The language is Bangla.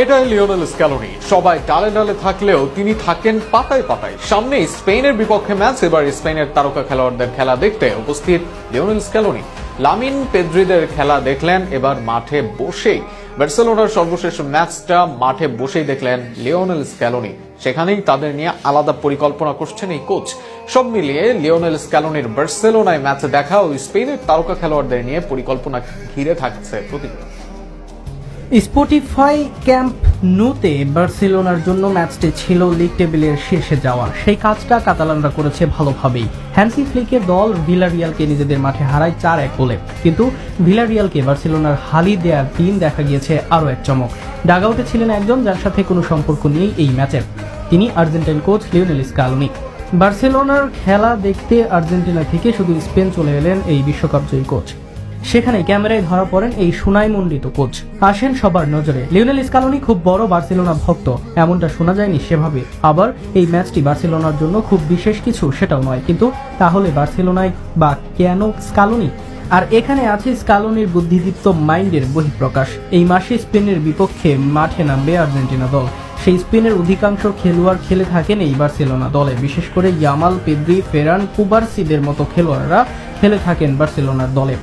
এটাই লিওনেল স্ক্যালোনি। সবাই ডালে ডালে থাকলেও তিনি থাকেন পাতায় পাতায়। সামনে স্পেনের বিপক্ষে ম্যাচ, এবার স্পেনের তারকা খেলোয়াড়দের খেলা দেখতে উপস্থিত লিওনেল স্ক্যালোনি। লামিন পেদ্রিদের খেলা দেখলেন এবার মাঠে বসেই। বার্সেলোনার সর্বশেষ ম্যাচটা মাঠে বসেই দেখলেন লিওনেল স্ক্যালোনি। সেখানেই তাদের নিয়ে আলাদা পরিকল্পনা করছেন এই কোচ। সব মিলিয়ে লিওনেল স্ক্যালোনির বার্সেলোনায় ম্যাচ দেখা ও স্পেনের তারকা খেলোয়াড়দের নিয়ে পরিকল্পনা ঘিরে থাকছে প্রতিদিন। স্পটিফাই ক্যাম্প নুতে বার্সেলোনার জন্য ম্যাচটি ছিল লিগ টেবিলের শীর্ষে যাওয়া। সেই কাজটা কাতালানরা করেছে ভালোভাবেই। হ্যান্সি ফ্লিকের দল ভিলারিয়ালকে নিজেদের মাঠে হারায় 4-1 গোলে। কিন্তু ভিলারিয়ালকে বার্সেলোনার হালি দেওয়ার দিন দেখা গিয়েছে আরও এক চমক। ডাগআউটে ছিলেন একজন যার সাথে কোনো সম্পর্ক নেই এই ম্যাচের। তিনি আর্জেন্টাইন কোচ লিওনেল স্ক্যালোনি। বার্সেলোনার খেলা দেখতে আর্জেন্টিনা থেকে শুধু স্পেন চলে এলেন এই বিশ্বকাপ জয়ী কোচ। সেখানে ক্যামেরায় ধরা পড়েন এই সুনামমণ্ডিত কোচ। আসেন সবার নজরে। লিওনেল স্ক্যালোনি খুব বড় বার্সেলোনা ভক্ত, এমনটা শোনা যায়নি সেভাবে। আবার এই ম্যাচটি বার্সেলোনার জন্য খুব বিশেষ কিছু সেটাও নয়। কিন্তু তাহলে বার্সেলোনায় বা কেন স্ক্যালোনি? আর এখানে আছে স্ক্যালোনির বুদ্ধিদীপ্ত মাইন্ডের বহিঃপ্রকাশ। এই মাসে স্পেনের বিপক্ষে মাঠে নামবে আর্জেন্টিনা দল। সেই স্পেনের অধিকাংশ খেলোয়াড় খেলে থাকেন এই বার্সেলোনা দলে। বিশেষ করে ইয়ামাল, পেদ্রি, ফেরান, কুবার্সিদের মতো খেলোয়াড়রা খেলে থাকেন বার্সেলোনার দলে।